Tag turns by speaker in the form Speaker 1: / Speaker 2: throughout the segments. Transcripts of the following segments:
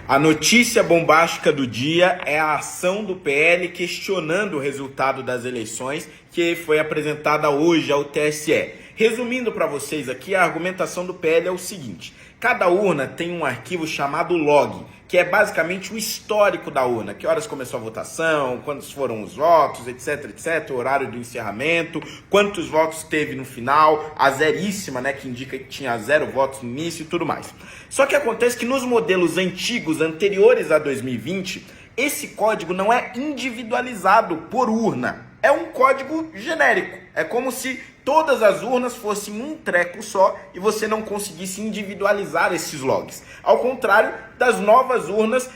Speaker 1: A notícia bombástica do dia é a ação do PL questionando o resultado das eleições que foi apresentada hoje ao TSE. Resumindo para vocês aqui, a argumentação do PL é o seguinte: cada urna tem um arquivo chamado log, que é basicamente o histórico da urna, que horas começou a votação, quantos foram os votos, etc, o horário do encerramento, quantos votos teve no final, a zeríssima, né, que indica que tinha 0 votos no início e tudo mais. Só que acontece que nos modelos antigos, anteriores a 2020, esse código não é individualizado por urna, é um código genérico. É como se todas as urnas fossem um treco só e você não conseguisse individualizar esses logs. Ao contrário das novas urnas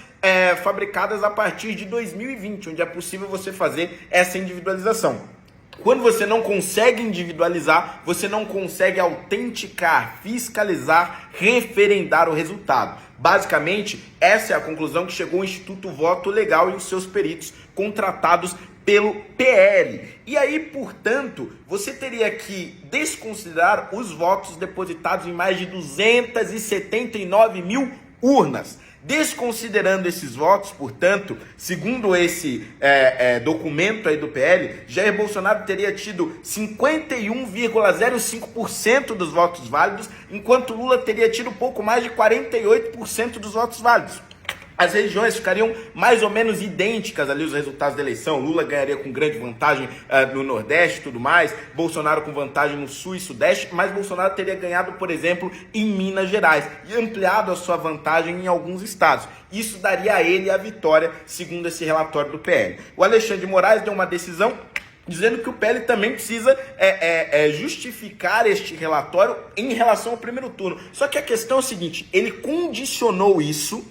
Speaker 1: fabricadas a partir de 2020, onde é possível você fazer essa individualização. Quando você não consegue individualizar, você não consegue autenticar, fiscalizar, referendar o resultado. Basicamente, essa é a conclusão que chegou o Instituto Voto Legal e os seus peritos contratados pelo PL. E aí, portanto, você teria que desconsiderar os votos depositados em mais de 279 mil urnas. Desconsiderando esses votos, portanto, segundo esse documento aí do PL, Jair Bolsonaro teria tido 51,05% dos votos válidos, enquanto Lula teria tido pouco mais de 48% dos votos válidos. As regiões ficariam mais ou menos idênticas ali, os resultados da eleição. Lula ganharia com grande vantagem no Nordeste e tudo mais, Bolsonaro com vantagem no Sul e Sudeste, mas Bolsonaro teria ganhado, por exemplo, em Minas Gerais e ampliado a sua vantagem em alguns estados. Isso daria a ele a vitória, segundo esse relatório do PL. O Alexandre de Moraes deu uma decisão dizendo que o PL também precisa justificar este relatório em relação ao primeiro turno. Só que a questão é o seguinte: ele condicionou isso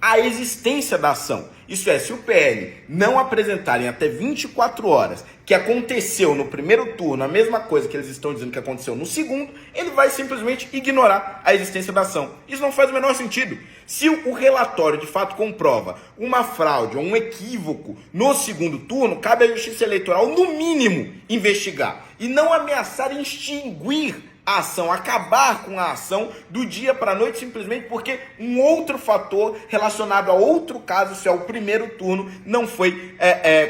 Speaker 1: à existência da ação. Isso é, se o PL não apresentarem até 24 horas que aconteceu no primeiro turno a mesma coisa que eles estão dizendo que aconteceu no segundo, ele vai simplesmente ignorar a existência da ação. Isso não faz o menor sentido. Se o relatório de fato comprova uma fraude ou um equívoco no segundo turno, cabe à Justiça Eleitoral, no mínimo, investigar e não ameaçar extinguir a ação, acabar com a ação do dia para a noite, simplesmente porque um outro fator relacionado a outro caso, se é o primeiro turno, não foi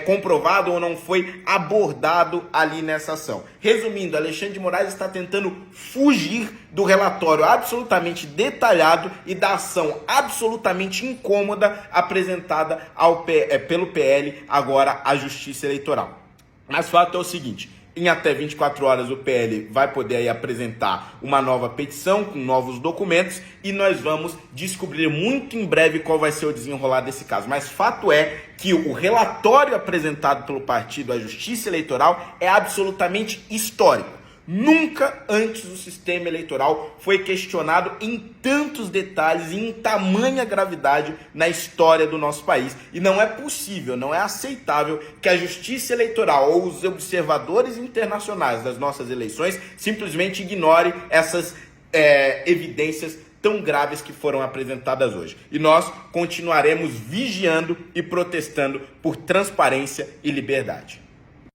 Speaker 1: comprovado ou não foi abordado ali nessa ação. Resumindo, Alexandre de Moraes está tentando fugir do relatório absolutamente detalhado e da ação absolutamente incômoda apresentada pelo PL agora à Justiça Eleitoral. Mas o fato é o seguinte: em até 24 horas o PL vai poder aí apresentar uma nova petição com novos documentos e nós vamos descobrir muito em breve qual vai ser o desenrolar desse caso. Mas fato é que o relatório apresentado pelo partido à Justiça Eleitoral é absolutamente histórico. Nunca antes o sistema eleitoral foi questionado em tantos detalhes e em tamanha gravidade na história do nosso país. E não é possível, não é aceitável que a Justiça Eleitoral ou os observadores internacionais das nossas eleições simplesmente ignorem essas evidências tão graves que foram apresentadas hoje. E nós continuaremos vigiando e protestando por transparência e liberdade.